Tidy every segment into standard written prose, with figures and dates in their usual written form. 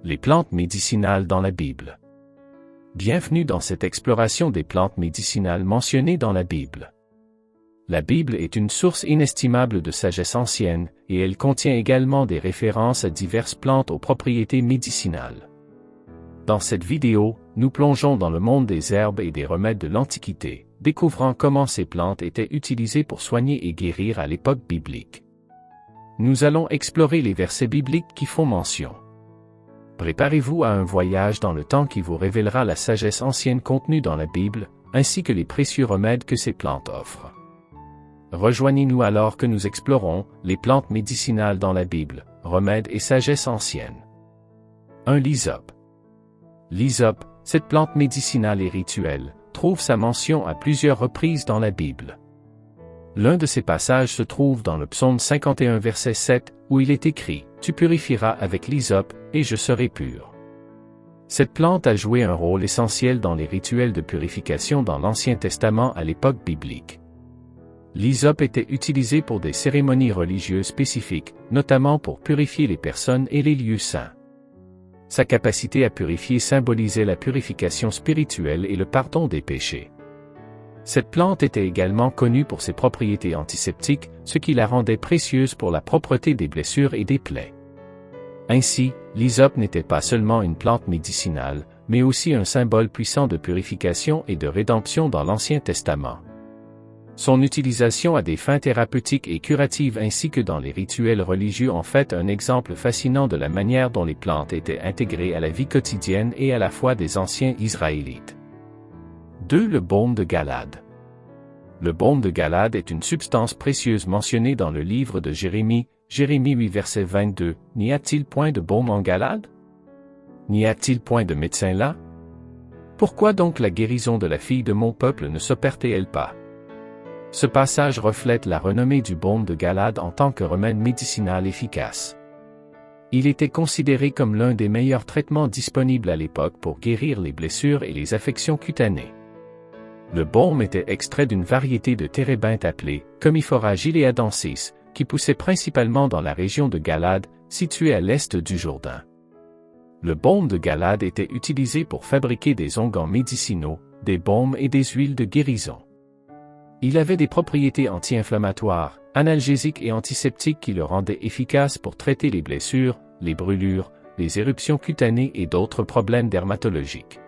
Les plantes médicinales dans la Bible. Bienvenue dans cette exploration des plantes médicinales mentionnées dans la Bible. La Bible est une source inestimable de sagesse ancienne, et elle contient également des références à diverses plantes aux propriétés médicinales. Dans cette vidéo, nous plongeons dans le monde des herbes et des remèdes de l'Antiquité, découvrant comment ces plantes étaient utilisées pour soigner et guérir à l'époque biblique. Nous allons explorer les versets bibliques qui font mention. Préparez-vous à un voyage dans le temps qui vous révélera la sagesse ancienne contenue dans la Bible, ainsi que les précieux remèdes que ces plantes offrent. Rejoignez-nous alors que nous explorons les plantes médicinales dans la Bible, remèdes et sagesse ancienne. 1. L'hysope. L'hysope, cette plante médicinale et rituelle, trouve sa mention à plusieurs reprises dans la Bible. L'un de ces passages se trouve dans le psaume 51 verset 7, où il est écrit « Tu purifieras avec l'hysope, et je serai pur ». Cette plante a joué un rôle essentiel dans les rituels de purification dans l'Ancien Testament à l'époque biblique. L'hysope était utilisé pour des cérémonies religieuses spécifiques, notamment pour purifier les personnes et les lieux saints. Sa capacité à purifier symbolisait la purification spirituelle et le pardon des péchés. Cette plante était également connue pour ses propriétés antiseptiques, ce qui la rendait précieuse pour la propreté des blessures et des plaies. Ainsi, l'hysope n'était pas seulement une plante médicinale, mais aussi un symbole puissant de purification et de rédemption dans l'Ancien Testament. Son utilisation à des fins thérapeutiques et curatives ainsi que dans les rituels religieux en fait un exemple fascinant de la manière dont les plantes étaient intégrées à la vie quotidienne et à la foi des anciens Israélites. 2. Le baume de Galade. Le baume de Galade est une substance précieuse mentionnée dans le livre de Jérémie, Jérémie 8 verset 22. N'y a-t-il point de baume en Galade? N'y a-t-il point de médecin là? Pourquoi donc la guérison de la fille de mon peuple ne s'opère-t-elle pas? Ce passage reflète la renommée du baume de Galade en tant que remède médicinal efficace. Il était considéré comme l'un des meilleurs traitements disponibles à l'époque pour guérir les blessures et les affections cutanées. Le baume était extrait d'une variété de térébinthe appelée Commiphora gileadensis, qui poussait principalement dans la région de Galade, située à l'est du Jourdain. Le baume de Galade était utilisé pour fabriquer des onguents médicinaux, des baumes et des huiles de guérison. Il avait des propriétés anti-inflammatoires, analgésiques et antiseptiques qui le rendaient efficace pour traiter les blessures, les brûlures, les éruptions cutanées et d'autres problèmes dermatologiques.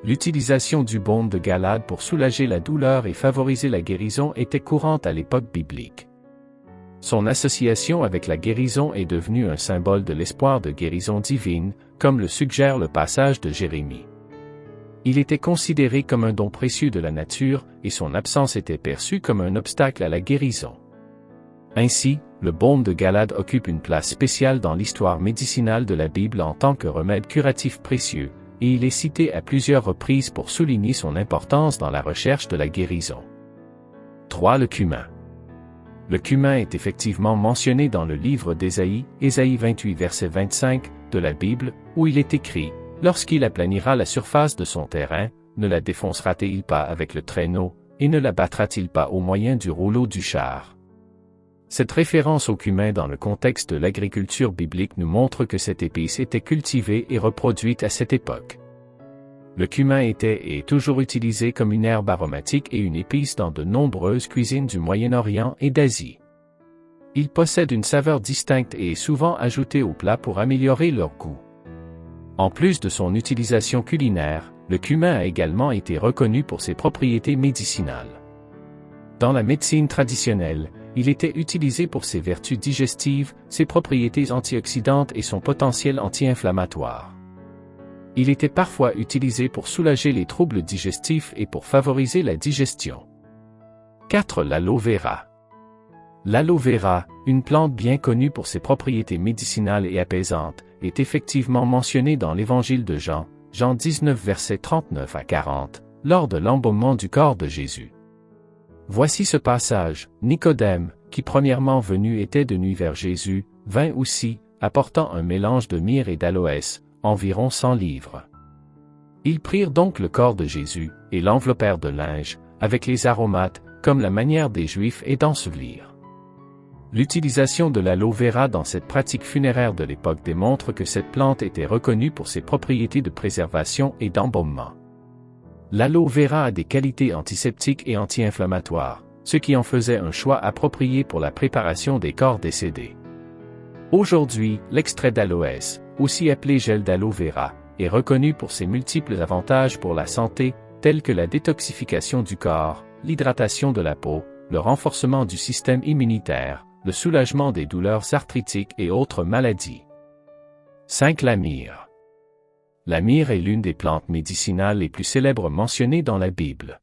L'utilisation du baume de Galade pour soulager la douleur et favoriser la guérison était courante à l'époque biblique. Son association avec la guérison est devenue un symbole de l'espoir de guérison divine, comme le suggère le passage de Jérémie. Il était considéré comme un don précieux de la nature, et son absence était perçue comme un obstacle à la guérison. Ainsi, le baume de Galade occupe une place spéciale dans l'histoire médicinale de la Bible en tant que remède curatif précieux, et il est cité à plusieurs reprises pour souligner son importance dans la recherche de la guérison. 3. Le cumin. Le cumin est effectivement mentionné dans le livre d'Ésaïe, Ésaïe 28 verset 25, de la Bible, où il est écrit « Lorsqu'il aplanira la surface de son terrain, ne la défoncera-t-il pas avec le traîneau, et ne la battra-t-il pas au moyen du rouleau du char ?» Cette référence au cumin dans le contexte de l'agriculture biblique nous montre que cette épice était cultivée et reproduite à cette époque. Le cumin était et est toujours utilisé comme une herbe aromatique et une épice dans de nombreuses cuisines du Moyen-Orient et d'Asie. Il possède une saveur distincte et est souvent ajouté aux plats pour améliorer leur goût. En plus de son utilisation culinaire, le cumin a également été reconnu pour ses propriétés médicinales. Dans la médecine traditionnelle, il était utilisé pour ses vertus digestives, ses propriétés antioxydantes et son potentiel anti-inflammatoire. Il était parfois utilisé pour soulager les troubles digestifs et pour favoriser la digestion. 4. L'aloe vera. L'aloe vera, une plante bien connue pour ses propriétés médicinales et apaisantes, est effectivement mentionnée dans l'Évangile de Jean, Jean 19 versets 39 à 40, lors de l'embaumement du corps de Jésus. Voici ce passage, Nicodème, qui premièrement venu était de nuit vers Jésus, vint aussi, apportant un mélange de myrrhe et d'aloès, environ 100 livres. Ils prirent donc le corps de Jésus, et l'enveloppèrent de linge, avec les aromates, comme la manière des Juifs est d'ensevelir. L'utilisation de l'aloe vera dans cette pratique funéraire de l'époque démontre que cette plante était reconnue pour ses propriétés de préservation et d'embaumement. L'aloe vera a des qualités antiseptiques et anti-inflammatoires, ce qui en faisait un choix approprié pour la préparation des corps décédés. Aujourd'hui, l'extrait d'aloès, aussi appelé gel d'aloe vera, est reconnu pour ses multiples avantages pour la santé, tels que la détoxification du corps, l'hydratation de la peau, le renforcement du système immunitaire, le soulagement des douleurs arthritiques et autres maladies. 5. La myrrhe. La myrrhe est l'une des plantes médicinales les plus célèbres mentionnées dans la Bible.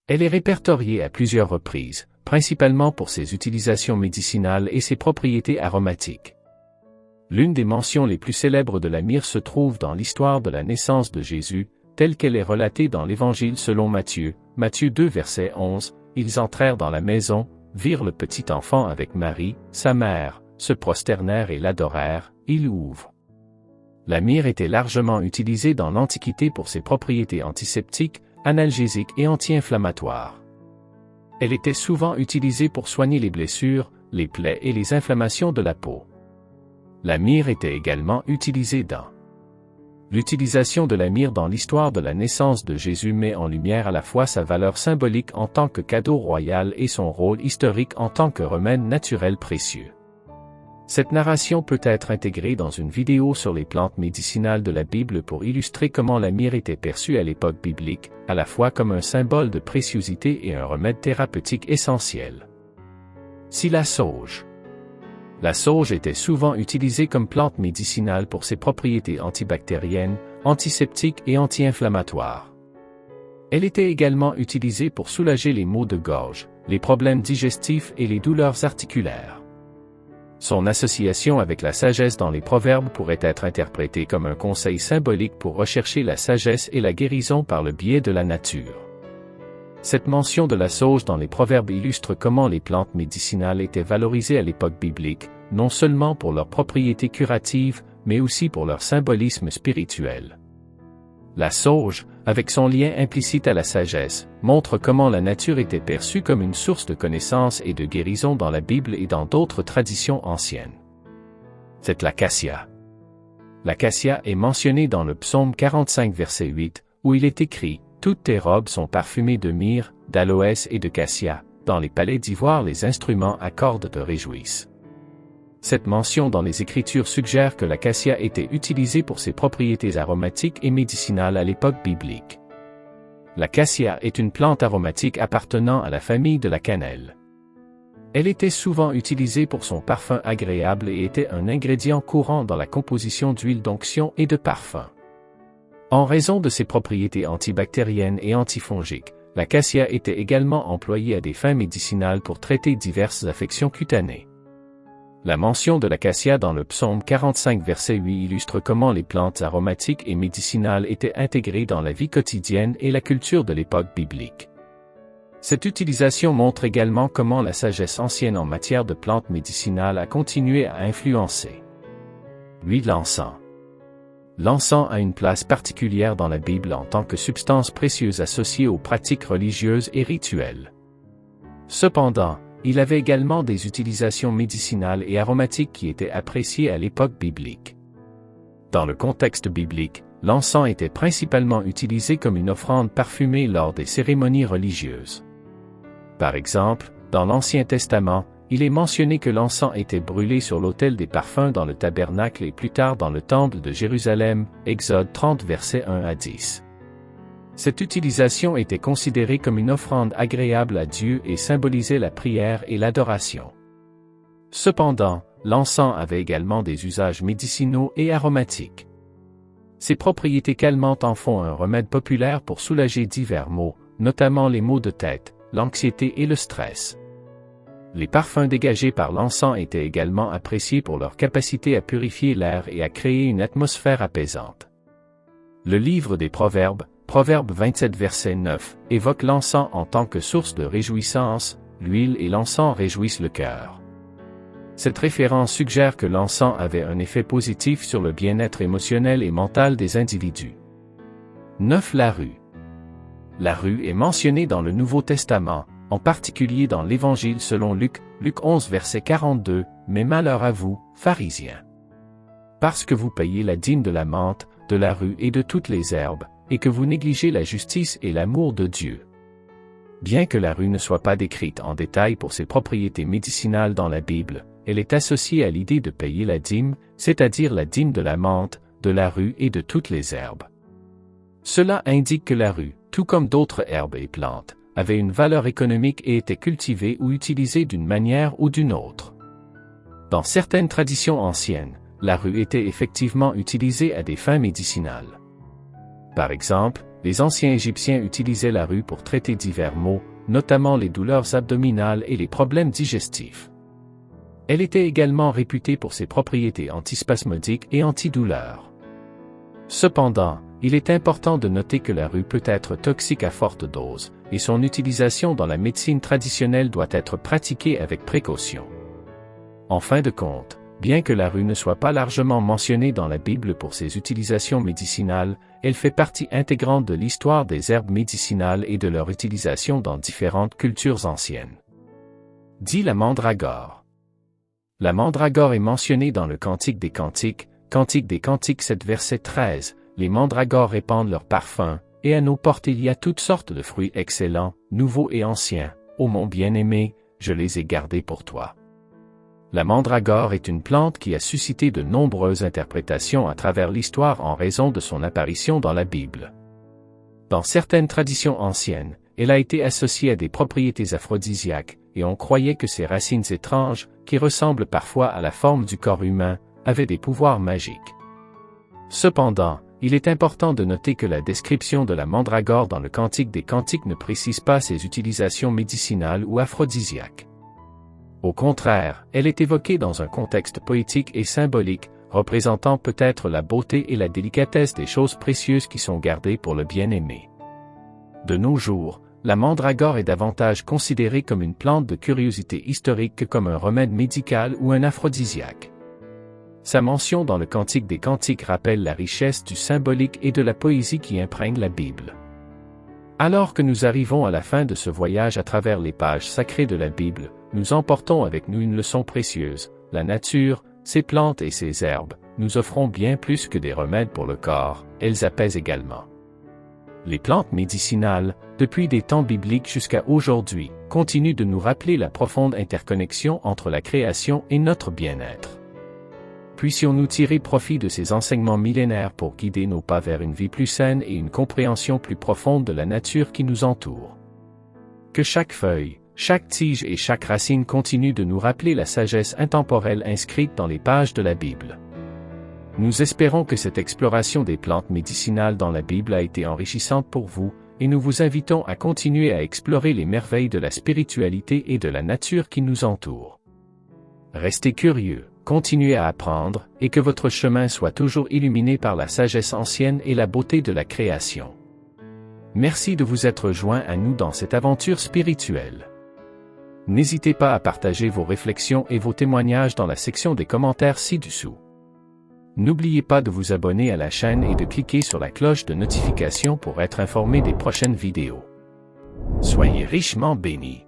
Elle est répertoriée à plusieurs reprises, principalement pour ses utilisations médicinales et ses propriétés aromatiques. L'une des mentions les plus célèbres de la myrrhe se trouve dans l'histoire de la naissance de Jésus, telle qu'elle est relatée dans l'Évangile selon Matthieu, Matthieu 2 verset 11, « Ils entrèrent dans la maison, virent le petit enfant avec Marie, sa mère, se prosternèrent et l'adorèrent, ils ouvrent. » La myrrhe était largement utilisée dans l'Antiquité pour ses propriétés antiseptiques, analgésiques et anti-inflammatoires. Elle était souvent utilisée pour soigner les blessures, les plaies et les inflammations de la peau. La myrrhe était également utilisée dans L'utilisation de la myrrhe dans l'histoire de la naissance de Jésus met en lumière à la fois sa valeur symbolique en tant que cadeau royal et son rôle historique en tant que remède naturel précieux. Cette narration peut être intégrée dans une vidéo sur les plantes médicinales de la Bible pour illustrer comment la myrrhe était perçue à l'époque biblique, à la fois comme un symbole de préciosité et un remède thérapeutique essentiel. Si la sauge. La sauge était souvent utilisée comme plante médicinale pour ses propriétés antibactériennes, antiseptiques et anti-inflammatoires. Elle était également utilisée pour soulager les maux de gorge, les problèmes digestifs et les douleurs articulaires. Son association avec la sagesse dans les proverbes pourrait être interprétée comme un conseil symbolique pour rechercher la sagesse et la guérison par le biais de la nature. Cette mention de la sauge dans les proverbes illustre comment les plantes médicinales étaient valorisées à l'époque biblique, non seulement pour leurs propriétés curatives, mais aussi pour leur symbolisme spirituel. La sauge, avec son lien implicite à la sagesse, montre comment la nature était perçue comme une source de connaissance et de guérison dans la Bible et dans d'autres traditions anciennes. C'est l'acacia. L'acacia est mentionnée dans le psaume 45 verset 8, où il est écrit « Toutes tes robes sont parfumées de myrrhe, d'aloès et de cassia, dans les palais d'ivoire les instruments à cordes te réjouissent. » Cette mention dans les Écritures suggère que l'acacia était utilisée pour ses propriétés aromatiques et médicinales à l'époque biblique. L'acacia est une plante aromatique appartenant à la famille de la cannelle. Elle était souvent utilisée pour son parfum agréable et était un ingrédient courant dans la composition d'huile d'onction et de parfum. En raison de ses propriétés antibactériennes et antifongiques, l'acacia était également employée à des fins médicinales pour traiter diverses affections cutanées. La mention de l'acacia dans le psaume 45 verset 8 illustre comment les plantes aromatiques et médicinales étaient intégrées dans la vie quotidienne et la culture de l'époque biblique. Cette utilisation montre également comment la sagesse ancienne en matière de plantes médicinales a continué à influencer. L'encens. L'encens a une place particulière dans la Bible en tant que substance précieuse associée aux pratiques religieuses et rituelles. Cependant, il avait également des utilisations médicinales et aromatiques qui étaient appréciées à l'époque biblique. Dans le contexte biblique, l'encens était principalement utilisé comme une offrande parfumée lors des cérémonies religieuses. Par exemple, dans l'Ancien Testament, il est mentionné que l'encens était brûlé sur l'autel des parfums dans le tabernacle et plus tard dans le temple de Jérusalem, Exode 30 versets 1 à 10. Cette utilisation était considérée comme une offrande agréable à Dieu et symbolisait la prière et l'adoration. Cependant, l'encens avait également des usages médicinaux et aromatiques. Ses propriétés calmantes en font un remède populaire pour soulager divers maux, notamment les maux de tête, l'anxiété et le stress. Les parfums dégagés par l'encens étaient également appréciés pour leur capacité à purifier l'air et à créer une atmosphère apaisante. Le livre des Proverbes, Proverbe 27 verset 9, évoque l'encens en tant que source de réjouissance, l'huile et l'encens réjouissent le cœur. Cette référence suggère que l'encens avait un effet positif sur le bien-être émotionnel et mental des individus. 9. La rue. La rue est mentionnée dans le Nouveau Testament, en particulier dans l'Évangile selon Luc, Luc 11 verset 42, « Mais malheur à vous, pharisiens! Parce que vous payez la dîme de la menthe, de la rue et de toutes les herbes, et que vous négligez la justice et l'amour de Dieu. » Bien que la rue ne soit pas décrite en détail pour ses propriétés médicinales dans la Bible, elle est associée à l'idée de payer la dîme, c'est-à-dire la dîme de la menthe, de la rue et de toutes les herbes. Cela indique que la rue, tout comme d'autres herbes et plantes, avait une valeur économique et était cultivée ou utilisée d'une manière ou d'une autre. Dans certaines traditions anciennes, la rue était effectivement utilisée à des fins médicinales. Par exemple, les anciens Égyptiens utilisaient la rue pour traiter divers maux, notamment les douleurs abdominales et les problèmes digestifs. Elle était également réputée pour ses propriétés antispasmodiques et antidouleurs. Cependant, il est important de noter que la rue peut être toxique à forte dose, et son utilisation dans la médecine traditionnelle doit être pratiquée avec précaution. En fin de compte, bien que la rue ne soit pas largement mentionnée dans la Bible pour ses utilisations médicinales, elle fait partie intégrante de l'histoire des herbes médicinales et de leur utilisation dans différentes cultures anciennes. Dit la mandragore. La mandragore est mentionnée dans le Cantique des Cantiques, Cantique des Cantiques 7 verset 13, les mandragores répandent leur parfum, et à nos portes il y a toutes sortes de fruits excellents, nouveaux et anciens, ô mon bien-aimé, je les ai gardés pour toi. La mandragore est une plante qui a suscité de nombreuses interprétations à travers l'histoire en raison de son apparition dans la Bible. Dans certaines traditions anciennes, elle a été associée à des propriétés aphrodisiaques, et on croyait que ses racines étranges, qui ressemblent parfois à la forme du corps humain, avaient des pouvoirs magiques. Cependant, il est important de noter que la description de la mandragore dans le Cantique des Cantiques ne précise pas ses utilisations médicinales ou aphrodisiaques. Au contraire, elle est évoquée dans un contexte poétique et symbolique, représentant peut-être la beauté et la délicatesse des choses précieuses qui sont gardées pour le bien-aimé. De nos jours, la mandragore est davantage considérée comme une plante de curiosité historique que comme un remède médical ou un aphrodisiaque. Sa mention dans le Cantique des Cantiques rappelle la richesse du symbolique et de la poésie qui imprègne la Bible. Alors que nous arrivons à la fin de ce voyage à travers les pages sacrées de la Bible, nous emportons avec nous une leçon précieuse, la nature, ses plantes et ses herbes, nous offront bien plus que des remèdes pour le corps, elles apaisent également. Les plantes médicinales, depuis des temps bibliques jusqu'à aujourd'hui, continuent de nous rappeler la profonde interconnexion entre la création et notre bien-être. Puissions-nous tirer profit de ces enseignements millénaires pour guider nos pas vers une vie plus saine et une compréhension plus profonde de la nature qui nous entoure. Que chaque feuille, chaque tige et chaque racine continue de nous rappeler la sagesse intemporelle inscrite dans les pages de la Bible. Nous espérons que cette exploration des plantes médicinales dans la Bible a été enrichissante pour vous, et nous vous invitons à continuer à explorer les merveilles de la spiritualité et de la nature qui nous entoure. Restez curieux, continuez à apprendre, et que votre chemin soit toujours illuminé par la sagesse ancienne et la beauté de la création. Merci de vous être joints à nous dans cette aventure spirituelle. N'hésitez pas à partager vos réflexions et vos témoignages dans la section des commentaires ci-dessous. N'oubliez pas de vous abonner à la chaîne et de cliquer sur la cloche de notification pour être informé des prochaines vidéos. Soyez richement bénis.